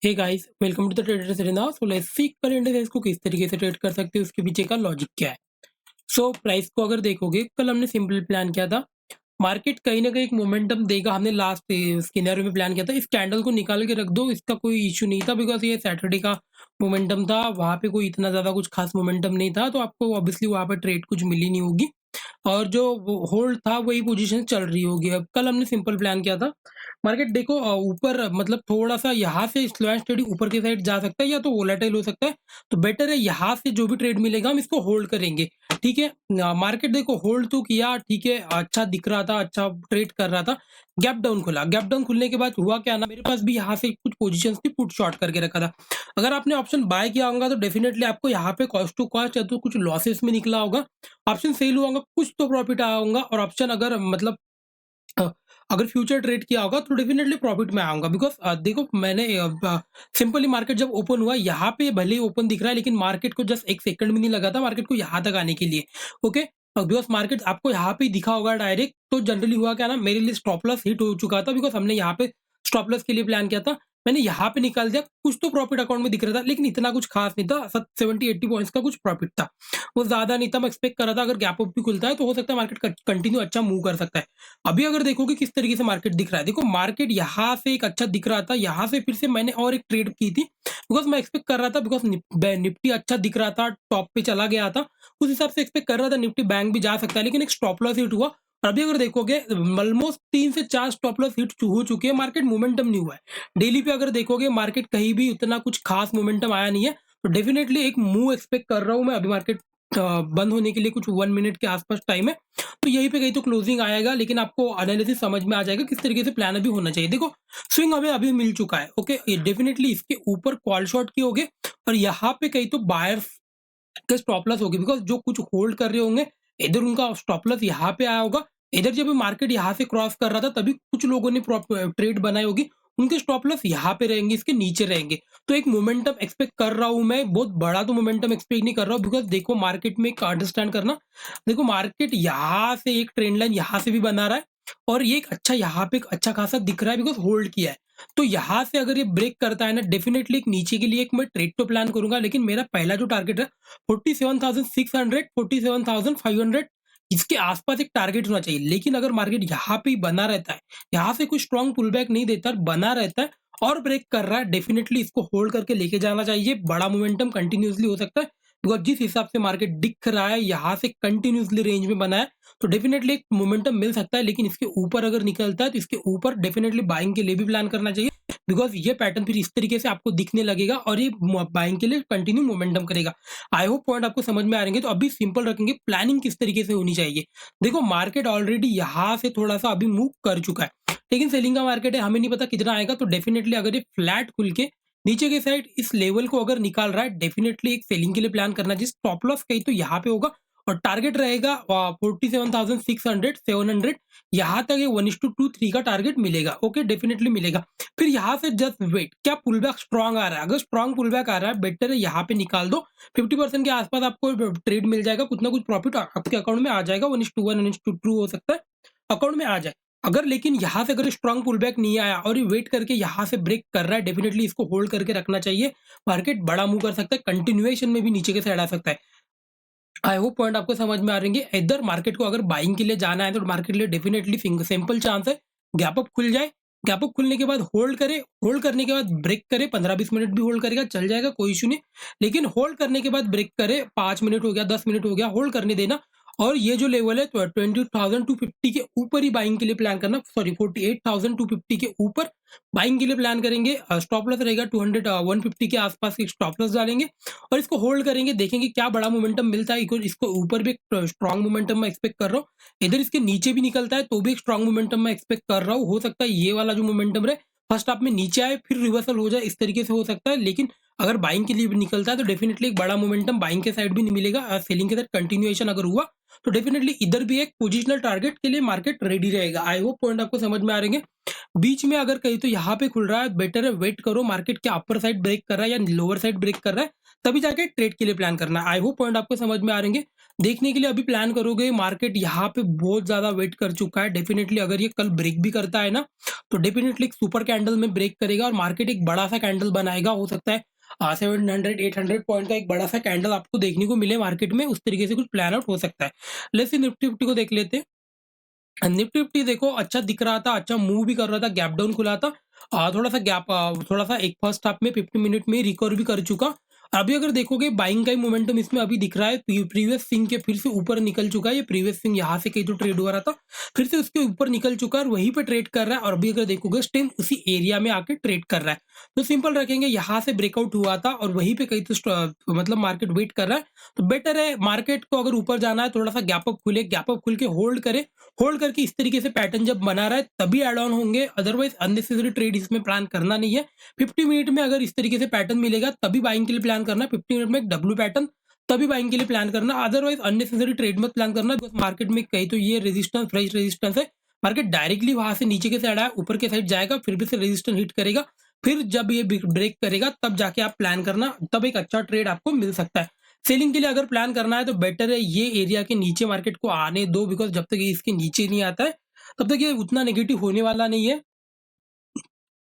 Hey guys, welcome to the traders arena. So let's see कल index को किस तरीके से ट्रेड कर सकते हैं, उसके पीछे का लॉजिक क्या है। सो प्राइस को अगर देखोगे, कल हमने सिंपल प्लान किया था। मार्केट कहीं ना कहीं एक मोमेंटम देगा। हमने लास्ट स्किनर में प्लान किया था, इस कैंडल को निकाल के रख दो, इसका कोई इशू नहीं था बिकॉज ये सैटरडे का मोमेंटम था। वहाँ पे कोई इतना ज़्यादा कुछ खास मोमेंटम नहीं था, तो आपको ऑब्वियसली वहाँ पर ट्रेड कुछ मिली नहीं होगी। और जो होल्ड था वही पोजीशन चल रही होगी। अब कल हमने सिंपल प्लान किया था। मार्केट देखो ऊपर मतलब थोड़ा सा यहाँ से स्लो एंड स्टेडी ऊपर की साइड जा सकता है या तो वोलेटाइल हो सकता है। तो बेटर है यहाँ से जो भी ट्रेड मिलेगा हम इसको होल्ड करेंगे। ठीक है, मार्केट देखो होल्ड तो किया, ठीक है, अच्छा दिख रहा था, अच्छा ट्रेड कर रहा था। गैप डाउन खुला, गैप डाउन खुलने के बाद हुआ क्या ना, मेरे पास भी यहाँ से कुछ पोजीशंस थी, पुट शॉर्ट करके रखा था। अगर आपने ऑप्शन बाय किया होगा तो डेफिनेटली आपको यहाँ पे कॉस्ट टू कॉस्ट या तो कुछ लॉसेस में निकला होगा। ऑप्शन सेल हुआ होगा, कुछ तो प्रॉफिट आया होगा। और ऑप्शन अगर मतलब अ, अगर फ्यूचर ट्रेड किया होगा तो डेफिनेटली प्रॉफिट में आऊंगा। बिकॉज देखो मैंने सिंपली मार्केट जब ओपन हुआ यहाँ पे भले ही ओपन दिख रहा है, लेकिन मार्केट को जस्ट एक सेकंड भी नहीं लगा था मार्केट को यहाँ तक आने के लिए। ओके, बिकॉज मार्केट आपको यहाँ पे ही दिखा होगा डायरेक्ट। तो जनरली हुआ क्या ना, मेरे लिए स्टॉप लॉस हिट हो चुका था बिकॉज हमने यहाँ पे स्टॉप लॉस के लिए प्लान किया था। मैंने यहाँ पे निकाल दिया, कुछ तो प्रॉफिट अकाउंट में दिख रहा था, लेकिन इतना कुछ खास नहीं था। 70-80 पॉइंट्स का कुछ प्रॉफिट था, वो ज्यादा नहीं था। मैं एक्सपेक्ट कर रहा था अगर गैप अप भी खुलता है तो हो सकता है मार्केट कंटिन्यू अच्छा मूव कर सकता है। अभी अगर देखोगे किस तरीके से मार्केट दिख रहा है, देखो मार्केट यहाँ से एक अच्छा दिख रहा था, यहाँ से फिर से मैंने और एक ट्रेड की थी बिकॉज मैं एक्सपेक्ट कर रहा था, बिकॉज निफ्टी अच्छा दिख रहा था, टॉप पे चला गया था। उस हिसाब से एक्सपेक्ट कर रहा था निफ्टी बैंक भी जा सकता है, लेकिन एक स्टॉप लॉस हिट हुआ। और अभी अगर देखोगे ऑलमोस्ट 3 से 4 स्टॉप लॉस हिट हो चुके हैं, मार्केट मोमेंटम नहीं हुआ है। डेली पे अगर देखोगे मार्केट कहीं भी उतना कुछ खास मोमेंटम आया नहीं है। तो डेफिनेटली एक मूव एक्सपेक्ट कर रहा हूं मैं। अभी मार्केट बंद होने के लिए कुछ 1 मिनट के आसपास टाइम है, तो यहीं पे कहीं तो क्लोजिंग आएगा, लेकिन आपको एनालिसिस समझ में आ जाएगा किस तरीके से प्लान अभी होना चाहिए। देखो स्विंग हमें अभी मिल चुका है। ओके, ये डेफिनेटली इसके ऊपर कॉल शॉट की होगे और यहाँ पे कहीं तो बायर के स्टॉप लॉस होगी, बिकॉज जो कुछ होल्ड कर रहे होंगे इधर उनका स्टॉप लॉस यहाँ पे आया होगा। इधर जब मार्केट यहाँ से क्रॉस कर रहा था तभी कुछ लोगों ने ट्रेड बनाई होगी, उनके स्टॉप लॉस यहाँ पे रहेंगे, इसके नीचे रहेंगे। तो एक मोमेंटम एक्सपेक्ट कर रहा हूं मैं, बहुत बड़ा तो मोमेंटम एक्सपेक्ट नहीं कर रहा हूँ। बिकॉज देखो मार्केट में एक अंडरस्टैंड करना, देखो मार्केट यहाँ से एक ट्रेंड लाइन यहाँ से भी बना रहा है और ये एक अच्छा यहाँ पे एक अच्छा खासा दिख रहा है बिकॉज होल्ड किया है। तो यहाँ से अगर ये ब्रेक करता है ना, डेफिनेटली एक नीचे के लिए एक मैं ट्रेड तो प्लान करूंगा, लेकिन मेरा पहला जो टारगेट है 47,600 47,500 इसके आसपास एक टारगेट होना चाहिए। लेकिन अगर मार्केट यहाँ पे ही बना रहता है, यहाँ से कोई स्ट्रॉन्ग पुल बैक नहीं देता, बना रहता है और ब्रेक कर रहा है, डेफिनेटली इसको होल्ड करके लेके जाना चाहिए। बड़ा मोमेंटम कंटिन्यूसली हो सकता है बिकॉज जिस हिसाब से मार्केट दिख रहा है यहाँ से कंटिन्यूसली रेंज में बना है, तो डेफिनेटली एक मोमेंटम मिल सकता है। लेकिन इसके ऊपर अगर निकलता है तो इसके ऊपर डेफिनेटली बाइंग के लिए भी प्लान करना चाहिए, बिकॉज ये पैटर्न फिर इस तरीके से आपको दिखने लगेगा और ये बाइंग के लिए कंटिन्यू मोमेंटम करेगा। आई होप पॉइंट आपको समझ में आ रहेंगे। तो अभी सिंपल रखेंगे, प्लानिंग किस तरीके से होनी चाहिए। देखो मार्केट ऑलरेडी यहाँ से थोड़ा सा अभी मूव कर चुका है, लेकिन सेलिंग का मार्केट है, हमें नहीं पता कितना आएगा। तो डेफिनेटली अगर ये फ्लैट खुल के नीचे के साइड इस लेवल को अगर निकाल रहा है, डेफिनेटली एक सेलिंग के लिए प्लान करना चाहिए। स्टॉप लॉस कहीं तो यहाँ पे होगा और टारगेट रहेगा 47,600 700, यहाँ तक ये 1:2 3 का टारगेट मिलेगा। ओके, डेफिनेटली मिलेगा। फिर यहाँ से जस्ट वेट, क्या पुल बैक स्ट्रॉन्ग आ रहा है? अगर स्ट्रॉन्ग पुल बैक आ रहा है, बेटर है यहाँ पे निकाल दो। 50% के आसपास आपको ट्रेड मिल जाएगा, कुछ ना कुछ प्रॉफिट आपके अकाउंट में आ जाएगा। 1:1 1:2 हो सकता है अकाउंट में आ जाए। अगर लेकिन यहाँ से अगर स्ट्रॉन्ग पुल बैक नहीं आया और ये वेट करके यहाँ से ब्रेक कर रहा है, डेफिनेटली इसको होल्ड करके रखना चाहिए। मार्केट बड़ा मूव कर सकता है, कंटिन्यूएशन में भी नीचे के साइड आ सकता है। आई होप पॉइंट आपको समझ में आ रहे हैं। इधर मार्केट को अगर बाइंग के लिए जाना है तो मार्केट के लिए डेफिनेटली सिंपल चांस है, गैप अप खुल जाए, गैप अप खुलने के बाद होल्ड करे, होल्ड करने के बाद ब्रेक करे, 15-20 मिनट भी होल्ड करेगा चल जाएगा, कोई इशू नहीं। लेकिन होल्ड करने के बाद ब्रेक करे, 5 मिनट हो गया, 10 मिनट हो गया, होल्ड करने देना। और ये जो लेवल है 20,250 के ऊपर ही बाइंग के लिए प्लान करना, सॉरी 48,250 के ऊपर बाइंग के लिए प्लान करेंगे। स्टॉप लॉस रहेगा 200 150 के आसपास की स्टॉप लॉस डालेंगे और इसको होल्ड करेंगे, देखेंगे क्या बड़ा मोमेंटम मिलता है। इसको ऊपर भी एक स्ट्रॉन्ग मोमेंटम मैं एक्सपेक्ट कर रहा हूँ, इधर इसके नीचे भी निकलता है तो भी एक स्ट्रॉन्ग मोमेंटम मैं एक्सपेक्ट कर रहा हूँ। हो सकता है ये वाला जो मोमेंटम रहे फर्स्ट हाफ में नीचे आए फिर रिवर्सल हो जाए, इस तरीके से हो सकता है। लेकिन अगर बाइंग के लिए भी निकलता है तो डेफिनेटली एक बड़ा मोमेंटम बाइंग के साइड भी नहीं मिलेगा। सेलिंग के साथ कंटिन्यूएशन अगर हुआ तो डेफिनेटली इधर भी एक पोजिशनल टारगेट के लिए मार्केट रेडी रहेगा। आई होप पॉइंट आपको समझ में आ रहे हैं। बीच में अगर कहीं तो यहाँ पे खुल रहा है, बेटर है वेट करो, मार्केट क्या अपर साइड ब्रेक कर रहा है या लोअर साइड ब्रेक कर रहा है, तभी जाके ट्रेड के लिए प्लान करना है। आई होप पॉइंट आपको समझ में आ रहेंगे। देखने के लिए अभी प्लान करोगे, मार्केट यहाँ पे बहुत ज़्यादा वेट कर चुका है। डेफिनिटली अगर ये कल ब्रेक भी करता है ना, तो डेफिनिटली एक सुपर कैंडल में ब्रेक करेगा और मार्केट एक बड़ा-सा कैंडल बनाएगा। हो सकता है 700-800 पॉइंट का एक बड़ा-सा कैंडल आपको देखने को मिले मार्केट में, उस तरीके से कुछ प्लान आउट हो सकता है। लेट्स सी निफ्टी फिफ्टी को देख लेते हैं। निफ्टी फिफ्टी देखो अच्छा दिख रहा था, अच्छा मूव भी कर रहा था, गैप डाउन खुला था। थोड़ा-सा एक फर्स्ट हाफ में 50 मिनट में रिकवर भी कर चुका। अभी अगर देखोगे बाइंग का ही मोमेंटम इसमें अभी दिख रहा है। प्रीवियस स्विंग के फिर से ऊपर निकल चुका है। ये प्रीवियस स्विंग यहाँ से कहीं तो ट्रेड हुआ रहा था, फिर से उसके ऊपर निकल चुका है और वहीं पे ट्रेड कर रहा है और अभी अगर देखोगे स्टिल उसी एरिया में आके ट्रेड कर रहा है। तो सिंपल रखेंगे, यहाँ से ब्रेकआउट हुआ था और वहीं पे कहीं तो मतलब मार्केट वेट कर रहा है। तो बेटर है मार्केट को अगर ऊपर जाना है, थोड़ा-सा गैप अप खुले, गैप अप खुल के होल्ड करे। होल्ड करके इस तरीके से पैटर्न जब बना रहा है तभी ऐड ऑन होंगे, अदरवाइज अननेसेसरी ट्रेड इसमें प्लान करना नहीं है। 50 मिनट में अगर इस तरीके से पैटर्न मिलेगा तभी बाइंग के लिए प्लान करना है। 50 मिनट में एक डब्ल्यू पैटर्न तभी बाइंग के लिए प्लान करना, अदरवाइज अननेसेसरी ट्रेड मत प्लान करना। बिकॉज मार्केट में कहीं तो ये रेजिस्टेंस फ्रेश रेजिस्टेंस है, मार्केट डायरेक्टली वहां से नीचे के साइड आया, ऊपर के साइड जाएगा, फिर भी से रेजिस्टेंस हिट करेगा, फिर जब ये ब्रेक करेगा तब जाके आप प्लान करना, तब एक अच्छा ट्रेड आपको मिल सकता है। सेलिंग के लिए अगर प्लान करना है तो बेटर है ये एरिया के नीचे मार्केट को आने दो, बिकॉज जब तक ये इसके नीचे नहीं आता है तब तक ये उतना नेगेटिव होने वाला नहीं है।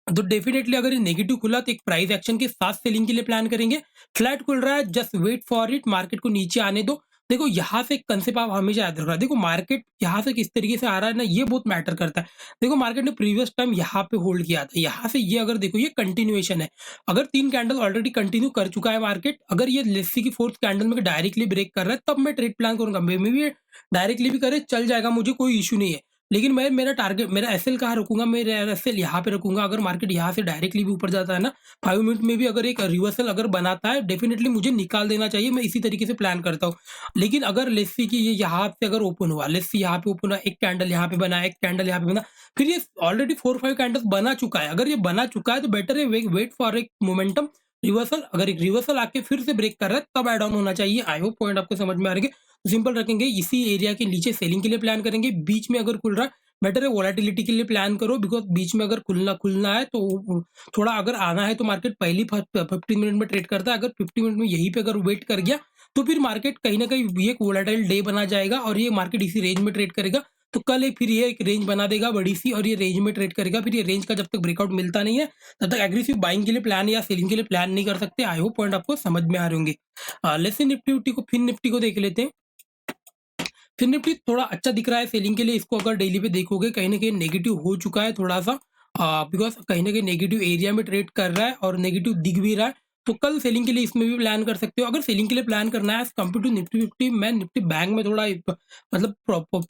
तो डेफिनेटली अगर ये नेगेटिव खुला तो एक प्राइस एक्शन के साथ सेलिंग के लिए प्लान करेंगे। फ्लैट खुल रहा है, just wait for it, market को नीचे आने दो। देखो यहाँ से कंसेप्ट आप हमेशा याद रखना, देखो मार्केट यहाँ से किस तरीके से आ रहा है ना, ये बहुत मैटर करता है। देखो मार्केट ने प्रीवियस टाइम यहाँ पे होल्ड किया था, यहाँ से ये अगर देखो ये कंटिन्यूएशन है। अगर 3 कैंडल ऑलरेडी कंटिन्यू कर चुका है मार्केट, अगर ये लेट्स की 4th कैंडल में डायरेक्टली ब्रेक कर रहा है तब मैं ट्रेड प्लान करूंगा। मे भी डायरेक्टली भी करे चल जाएगा, मुझे कोई इशू नहीं है। लेकिन मैं मेरा टारगेट, मेरा एसएल कहाँ रखूंगा, मेरा एसएल यहाँ पे रखूंगा। अगर मार्केट यहाँ से डायरेक्टली भी ऊपर जाता है ना, 5 मिनट में भी अगर एक रिवर्सल अगर बनाता है, डेफिनेटली मुझे निकाल देना चाहिए। मैं इसी तरीके से प्लान करता हूँ। लेकिन अगर लेट्स सी कि ये यहाँ से अगर ओपन हुआ, लेट्स सी यहाँ पे ओपन हुआ, एक कैंडल यहाँ पे बना, एक कैंडल यहाँ पे बना, फिर ये ऑलरेडी 4-5 कैंडल्स बना चुका है। अगर ये बना चुका है तो बेटर है वेट फॉर एक मोमेंटम रिवर्सल। अगर एक रिवर्सल आके फिर से ब्रेक कर रहा है तब एड ऑन होना चाहिए। आई होप पॉइंट आपको समझ में आ रही है। सिंपल रखेंगे, इसी एरिया के नीचे सेलिंग के लिए प्लान करेंगे। बीच में अगर खुल रहा है, बेटर है वोलेटिलिटी के लिए प्लान करो, बिकॉज बीच में अगर खुलना है तो थोड़ा अगर आना है तो मार्केट पहली 50 मिनट में ट्रेड करता है। अगर 50 मिनट में यहीं पे अगर वेट कर गया तो फिर मार्केट कहीं ना कहीं एक वोलेटाइल डे बना जाएगा और ये मार्केट इसी रेंज में ट्रेड करेगा। तो कल एक फिर ये एक रेंज बना देगा बड़ी सी और ये रेंज में ट्रेड करेगा। फिर ये रेंज का जब तक ब्रेकआउट मिलता नहीं है तब तक एग्रेसिव बाइंग के लिए प्लान या सेलिंग के लिए प्लान नहीं कर सकते। आई होप पॉइंट आपको समझ में आ रहे होंगे। लेट्स सी निफ्टी को, फिर निफ्टी को देख लेते हैं। फिर निफ्टी थोड़ा अच्छा दिख रहा है सेलिंग के लिए। इसको अगर डेली पे देखोगे कहीं ना कहीं नेगेटिव हो चुका है थोड़ा सा, बिकॉज कहीं ना कहीं नेगेटिव एरिया में ट्रेड कर रहा है और नेगेटिव दिख भी रहा है। तो कल सेलिंग के लिए इसमें भी प्लान कर सकते हो। अगर सेलिंग के लिए प्लान करना है कंपेयर टू निफ्टी फिफ्टी, मैं निफ्टी बैंक में थोड़ा मतलब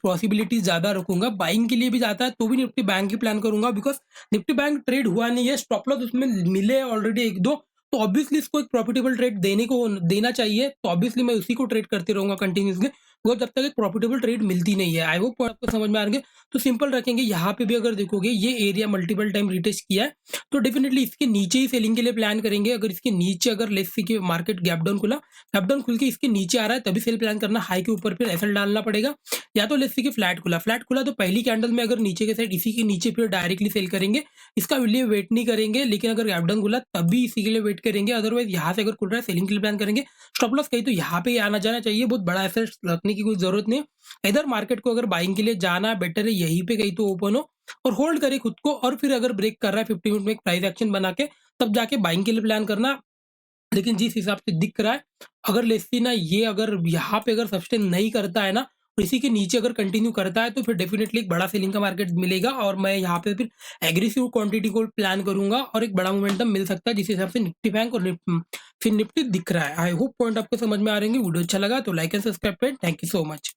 पॉसिबिलिटी ज्यादा रखूंगा। बाइंग के लिए भी जाता है तो भी निफ्टी बैंक की प्लान करूंगा, बिकॉज निफ्टी बैंक ट्रेड हुआ नहीं है, स्टॉप लॉस उसमें मिले ऑलरेडी एक दो, तो ऑब्वियसली इसको एक प्रॉफिटेबल ट्रेड देना चाहिए। तो ऑब्वियसली मैं उसी को ट्रेड करते रहूंगा कंटिन्यूसली, वो जब तक एक प्रॉफिटेबल ट्रेड मिलती नहीं है। आई होप आपको समझ में आ रहे। तो सिंपल रखेंगे, यहाँ पे भी अगर देखोगे ये एरिया मल्टीपल टाइम रिटेस्ट किया है तो डेफिनेटली इसके नीचे ही सेलिंग के लिए प्लान करेंगे। अगर इसके नीचे अगर लेट्स सी कि मार्केट गैप डाउन खुला, गैप डाउन खुल के इसके नीचे आ रहा है तभी सेल प्लान करना। हाई के ऊपर फिर एसएल डालना पड़ेगा, या तो लेट्स सी कि फ्लैट खुला तो पहली कैंडल में अगर नीचे के साइड इसी के नीचे फिर डायरेक्टली सेल करेंगे, इसका लिए वेट नहीं करेंगे। लेकिन अगर गैप डाउन खुला तभी इसी के लिए वेट करेंगे, अदरवाइज यहाँ से अगर खुल रहा है सेलिंग के लिए प्लान करेंगे। स्टॉप लॉस कहीं तो यहाँ पे ही आना जाना चाहिए, बहुत बड़ा एसेट रखने की कोई जरूरत नहीं है। इधर मार्केट को अगर बाइंग के लिए जाना है, बेटर है यहीं पे कहीं तो ओपन हो और होल्ड करे खुद को, और फिर अगर ब्रेक कर रहा है 50 मिनट में एक प्राइस एक्शन बना के तब जाके बाइंग के लिए प्लान करना। लेकिन जिस हिसाब से दिख रहा है, अगर लेट्स ना ये अगर यहाँ पे अगर सस्टेन नहीं करता है ना और इसी के नीचे अगर कंटिन्यू करता है तो फिर डेफिनेटली एक बड़ा सेलिंग का मार्केट मिलेगा और मैं यहाँ पे फिर एग्रेसिव क्वांटिटी को प्लान करूंगा और एक बड़ा मोमेंटम मिल सकता है, जिस हिसाब से निफ्टी बैंक और फिर निफ्टी दिख रहा है। आई होप पॉइंट आपको समझ में आ रहे हैं। वीडियो अच्छा लगा तो लाइक एंड सब्सक्राइब करें। Thank you so much.